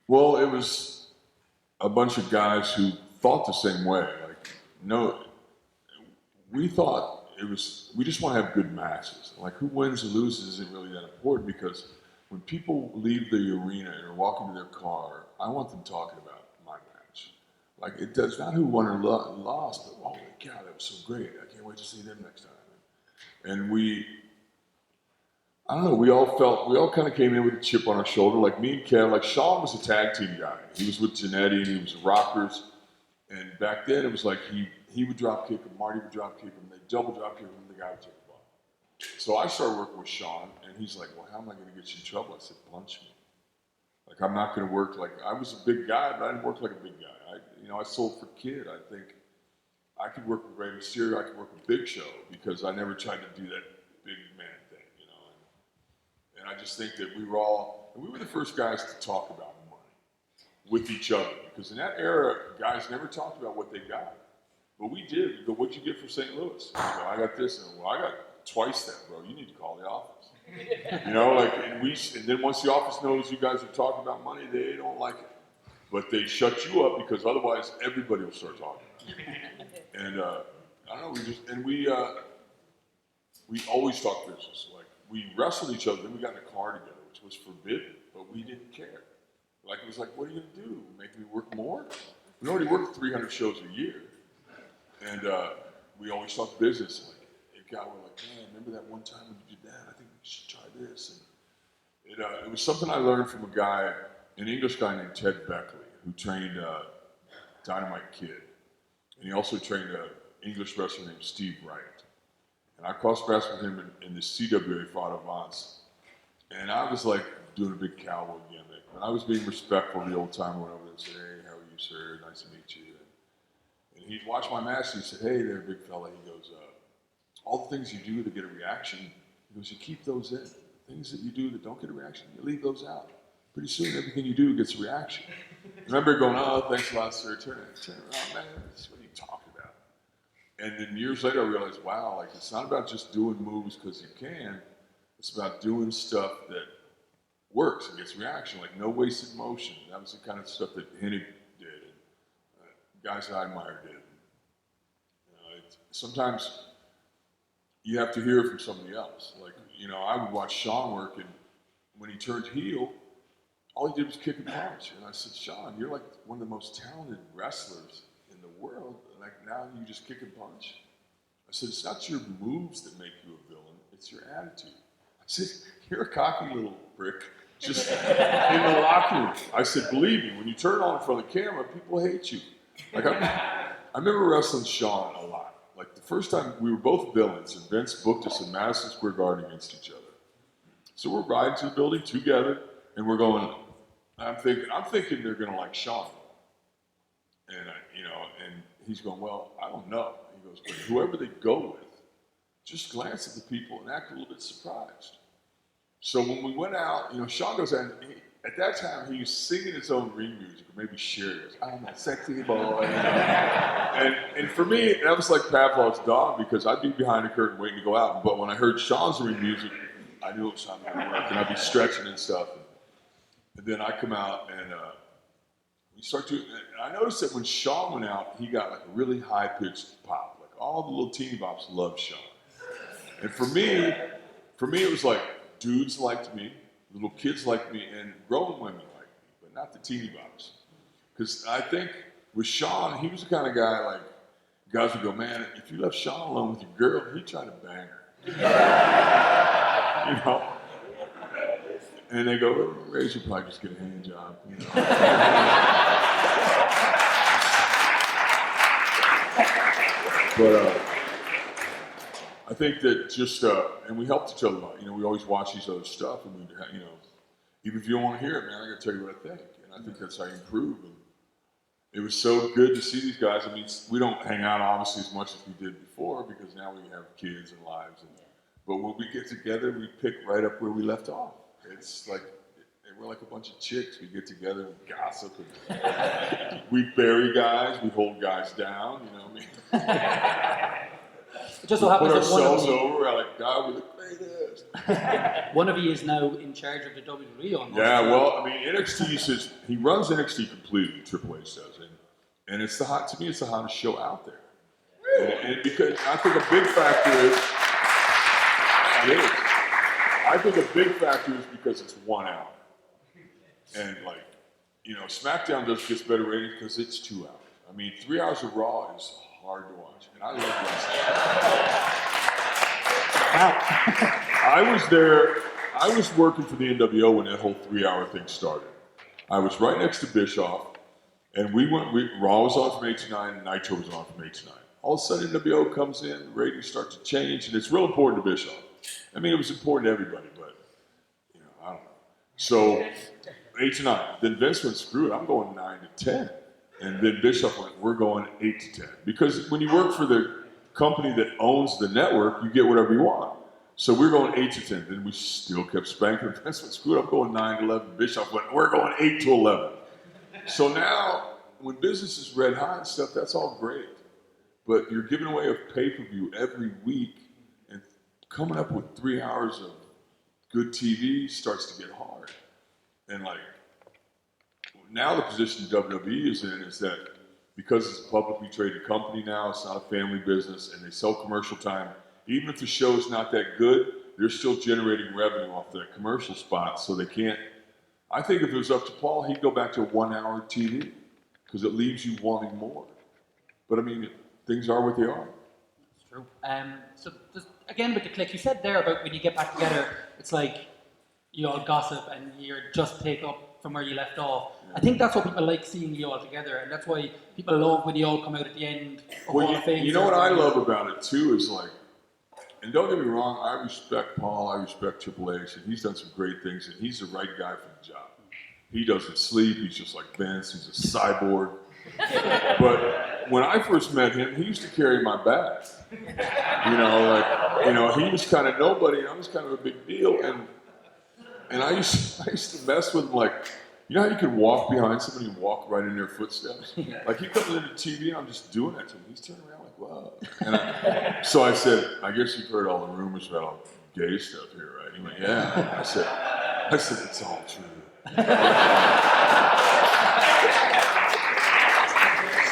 Well, it was a bunch of guys who thought the same way. Like, no, we thought it was, we just want to have good matches. Like, who wins or loses isn't really that important, because when people leave the arena and are walking to their car, I want them talking about my match. Like, it does not who won or lost, but oh my God, that was so great. I can't wait to see them next time. And I don't know, we all kind of came in with a chip on our shoulder. Like me and Kev, like Sean was a tag team guy. He was with Janetti and he was Rockers. And back then it was like he would drop kick him, Marty would drop kick him, they double drop kick him, and the guy would take the ball. So I started working with Sean, and he's like, well, how am I going to get you in trouble? I said, punch me. Like, I'm not going to work like, I was a big guy, but I didn't work like a big guy. I sold for Kid. I think I could work with Rey Mysterio, I could work with Big Show, because I never tried to do that big man thing, And I just think that we were the first guys to talk about money with each other, because in that era, guys never talked about what they got. But we did. We go, what'd you get for St. Louis? I got this. And well, I got twice that, bro. You need to call the office. And then once the office knows you guys are talking about money, they don't like it. But they shut you up, because otherwise everybody will start talking. And I don't know, we always talked business. Like, we wrestled each other, then we got in a car together, which was forbidden, but we didn't care. Like, it was like, what are you gonna do? Make me work more? We already worked 300 shows a year. And we always talked business. Like, we're like, man, remember that one time when you did that? I think we should try this. And it was something I learned from an English guy named Ted Beckley, who trained Dynamite Kid. And he also trained an English wrestler named Steve Wright. And I crossed paths with him in the CCW for Vance. And I was like doing a big cowboy gimmick. And I was being respectful of the old timer, went over there and said, hey, how are you, sir? Nice to meet you. And he'd watch my match and he said, hey there, big fella. He goes, all the things you do to get a reaction, he goes, you keep those in. Things that you do that don't get a reaction, you leave those out. Pretty soon, everything you do gets a reaction. I remember going, oh, thanks a lot, sir. Turn around, man. What are you talking about? And then years later, I realized, wow, like, it's not about just doing moves because you can. It's about doing stuff that works and gets reaction, like no wasted motion. That was the kind of stuff that Hennig did, and guys that I admire did. Sometimes you have to hear it from somebody else. Like, I would watch Sean work, and when he turned heel, all he did was kick and punch. And I said, Sean, you're like one of the most talented wrestlers in the world. Like, now you just kick and punch? I said, it's not your moves that make you a villain, it's your attitude. I said, you're a cocky little prick, just in the locker room. I said, believe me, when you turn on in front of the camera, people hate you. Like, I remember wrestling Sean a lot. Like, the first time, we were both villains, and Vince booked us in Madison Square Garden against each other. So we're riding to the building together, and we're going, I'm thinking they're gonna like Sean. And and he's going, well, I don't know. He goes, but whoever they go with, just glance at the people and act a little bit surprised. So when we went out, Sean goes out, and at that time he was singing his own ring music, or maybe Sherry's, I'm a sexy boy. And for me, that was like Pavlov's dog, because I'd be behind the curtain waiting to go out. But when I heard Sean's ring music, I knew it was time to work, and I'd be stretching and stuff. And then I come out, and we start to, and I noticed that when Sean went out, he got like a really high-pitched pop. Like, all the little teeny bops loved Sean. And for me, it was like, dudes liked me, little kids liked me, and grown women liked me, but not the teeny bops. Because I think with Sean, he was the kind of guy, like, guys would go, man, if you left Sean alone with your girl, he'd try to bang her. And they go, well, Ray should probably just get a hand job. But I think that just, and we helped each other a lot. We always watch each other's stuff, and we, even if you don't want to hear it, man, I got to tell you what I think. And I think that's how you improve. And it was so good to see these guys. I mean, we don't hang out obviously as much as we did before, because now we have kids and lives. But when we get together, we pick right up where we left off. It's like, we're like a bunch of chicks. We get together and gossip. And we bury guys. We hold guys down. It just so we happens put that one of ourselves the, over. We're like, God, we're the greatest. One of you is now in charge of the WWE almost. Yeah, well, I mean, NXT says he runs NXT completely. Triple H does, and it's to me, it's the hottest show out there. And because I think a big factor is, I think a big factor is because it's 1 hour, and like, you know, SmackDown gets better ratings because it's 2 hours. I mean, 3 hours of Raw is hard to watch, and I love wrestling. I was there. I was working for the NWO when that whole 3 hour thing started. I was right next to Bischoff, and Raw was on from 8 to 9, and Nitro was on from 8 to 9. All of a sudden, NWO comes in, the ratings start to change, and it's real important to Bischoff. I mean, it was important to everybody, but, you know, I don't know. So, 8 to 9. Then Vince went, screw it, I'm going 9 to 10. And then Bischoff went, we're going 8 to 10. Because when you work for the company that owns the network, you get whatever you want. So we're going 8 to 10. Then we still kept spanking. Vince went, screw it, I'm going 9 to 11. Bischoff went, we're going 8 to 11. So now, when business is red hot and stuff, that's all great. But you're giving away a pay-per-view every week, and coming up with 3 hours of good TV starts to get hard. And like, now the position WWE is in is that because it's a publicly traded company now, it's not a family business, and they sell commercial time, even if the show's not that good, they're still generating revenue off that commercial spot, so they can't. I think if it was up to Paul, he'd go back to 1 hour TV, because it leaves you wanting more. But I mean, things are what they are. It's true. So just, again with the Kliq, you said there about when you get back together, it's like you all gossip and you're just take up from where you left off. Yeah. I think that's what people like, seeing you all together, and that's why people love when you all come out at the end of Hall of Fame. You know what I love about it too is like, and don't get me wrong, I respect Paul, I respect Triple H, and he's done some great things, and he's the right guy for the job. He doesn't sleep, he's just like Vince, he's a cyborg. But when I first met him, he used to carry my bag. You know, he was kind of nobody, and I was kind of a big deal. And I used to mess with him like, you know how you can walk behind somebody and walk right in their footsteps? Like he comes into TV and I'm just doing that to him. He's turning around like, wow. And so I said, I guess you've heard all the rumors about all the gay stuff here, right? He went, yeah. I said, it's all true.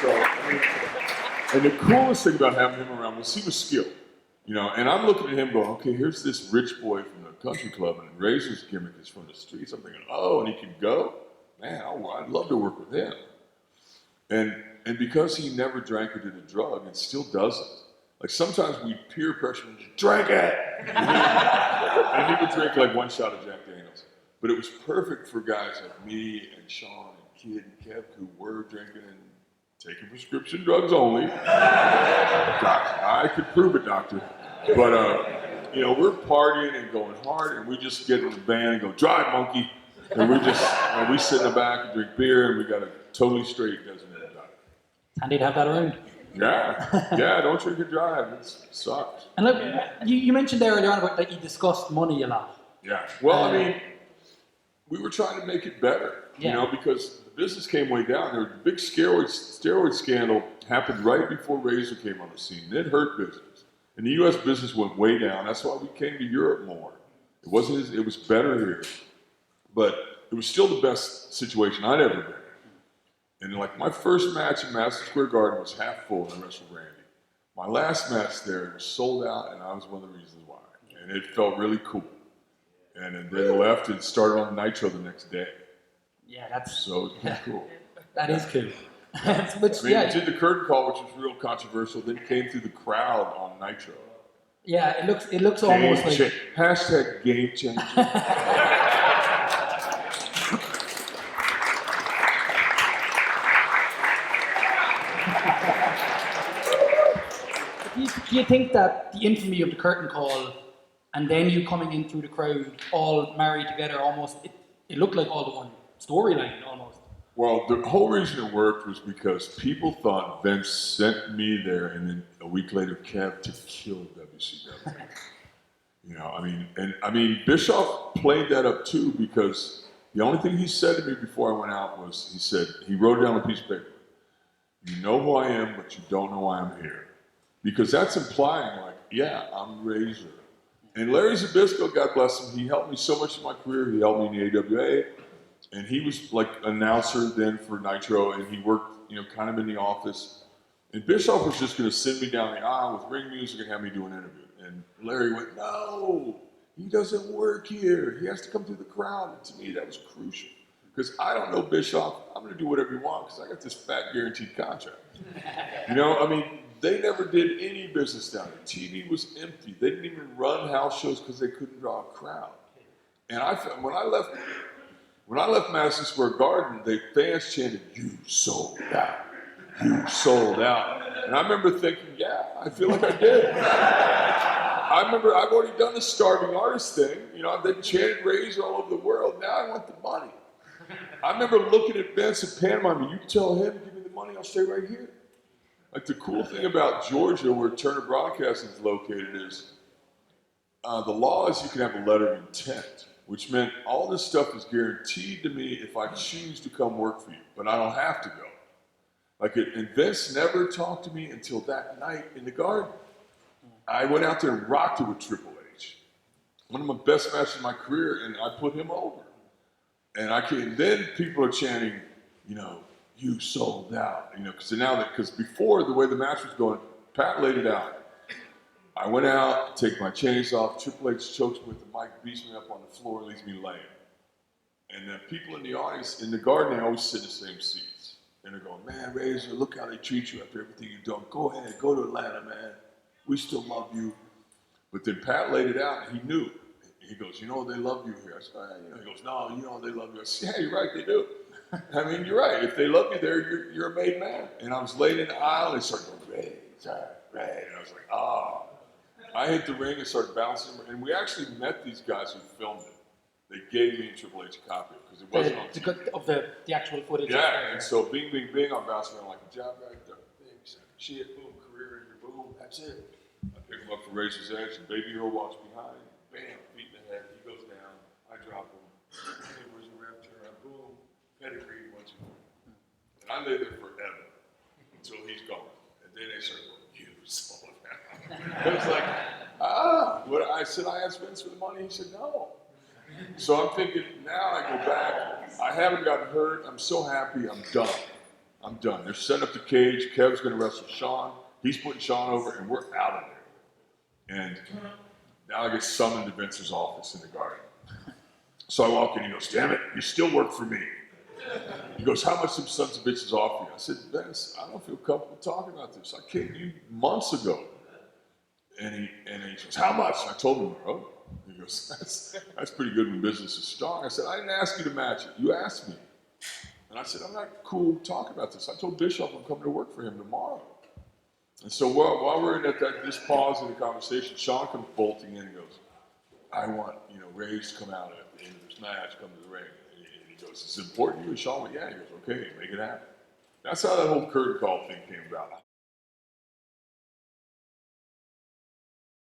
So, I mean, and the coolest thing about having him around was he was skilled, you know, and I'm looking at him going, okay, here's this rich boy from the country club and Razor's gimmick is from the streets. I'm thinking, oh, and he can go? Man, I'd love to work with him. And because he never drank or did a drug and still doesn't, like sometimes we peer pressure him, drink it! And he would drink like 1 shot of Jack Daniels. But it was perfect for guys like me and Sean and Kid and Kev who were drinking and taking prescription drugs only. Doctor, I could prove it, doctor. But, you know, we're partying and going hard, and we just get in the van and go, drive, monkey. And we sit in the back and drink beer, and we got a totally straight designated driver. Handy to have that around. Yeah, don't drink and drive. It sucks. And look, you mentioned there earlier on about that you discussed money a lot. Yeah, well, I mean, we were trying to make it better, you know, because the business came way down. There was a big steroid scandal happened right before Razor came on the scene. It hurt business. And the U.S. business went way down. That's why we came to Europe more. It was better here. But it was still the best situation I'd ever been in. And like my first match in Madison Square Garden was half full and I wrestled Randy. My last match there was sold out and I was one of the reasons why. And it felt really cool. And then left and started on Nitro the next day. Yeah, that's... So it's pretty cool. That is cool. Which, we did the curtain call, which was real controversial, then came through the crowd on Nitro. Yeah, it looks almost like... Hashtag game changer. Do you think that the infamy of the curtain call and then you coming in through the crowd all married together almost, it looked like all the one storyline almost? Well, the whole reason it worked was because people thought Vince sent me there and then a week later Kev to kill WCW. You know, I mean, Bischoff played that up too because the only thing he said to me before I went out was, he wrote down a piece of paper, you know who I am, but you don't know why I'm here. Because that's implying like, yeah, I'm Razor. And Larry Zbyszko, God bless him, he helped me so much in my career. He helped me in the AWA, and he was like announcer then for Nitro, and he worked, you know, kind of in the office. And Bischoff was just going to send me down the aisle with ring music and have me do an interview. And Larry went, no, he doesn't work here. He has to come through the crowd. And to me, that was crucial. Because I don't know Bischoff. I'm going to do whatever you want because I got this fat guaranteed contract. You know, I mean, they never did any business down there. TV was empty. They didn't even run house shows because they couldn't draw a crowd. And when I left Madison Square Garden, the fans chanted, "You sold out. You sold out." And I remember thinking, yeah, I feel like I did. I remember I've already done the starving artist thing. You know, they've chanted Razor all over the world. Now I want the money. I remember looking at Vince and pantomiming. You tell him, give me the money, I'll stay right here. Like the cool thing about Georgia, where Turner Broadcasting is located, is the law is you can have a letter of intent, which meant all this stuff is guaranteed to me if I choose to come work for you, but I don't have to go. And Vince never talked to me until that night in the Garden. I went out there and rocked it with Triple H. One of my best matches in my career, and I put him over. And then people are chanting, you know, "You sold out," you know, because before, the way the match was going, Pat laid it out. I went out, take my chains off, Triple H chokes me with the mic, beats me up on the floor, leaves me laying. And the people in the audience, in the Garden, they always sit in the same seats. And they're going, "Man, Razor, look how they treat you after everything you've done. Go ahead, go to Atlanta, man. We still love you." But then Pat laid it out, and he knew. He goes, "You know, they love you here." I said, "You know." He goes, "No, you know, they love you." I said, "Yeah, you're right, they do." I mean, you're right. If they love you there, you're a made man. And I was laying in the aisle, and they started going, "Razor, Razor." And I was like, "Ah." I hit the ring and started bouncing. And we actually met these guys who filmed it. They gave me and Triple H a copy because it wasn't on TV. Of the actual footage. Yeah, and so bing, bing, bing, I'm bouncing around like a job right there. Bing, shit, boom, career ender, boom, that's it. I pick him up for Razor's Edge, and Baby Earl walks behind, bam, feet in the head, he goes down, I drop him. Hey, where's the ref? Turn around, boom, pedigree, 1, 2, 3. And I lay there forever until he's gone. And then they start going, "You sold out." It was like, what I said, I asked Vince for the money, he said no. So I'm thinking, now I go back, I haven't gotten hurt, I'm so happy, I'm done. I'm done. They're setting up the cage, Kev's gonna wrestle Sean, he's putting Sean over, and we're out of there. And now I get summoned to Vince's office in the Garden. So I walk in, he goes, "Damn it, you still work for me." He goes, "How much some sons of bitches offer you?" I said, "Vince, I don't feel comfortable talking about this. I came to you months ago." And he goes, "How much?" I told him, "Oh." He goes, that's pretty good when business is strong." I said, "I didn't ask you to match it. You asked me." And I said, "I'm not cool talking about this. I told Bischoff I'm coming to work for him tomorrow." And so while we're in this pause in the conversation, Sean comes bolting in and goes, "I want, you know, Ray's to come out at the end of this match, come to the ring." And he goes, "Is it important to you?" And Sean went, "Yeah." He goes, "Okay, make it happen." That's how that whole curtain call thing came about.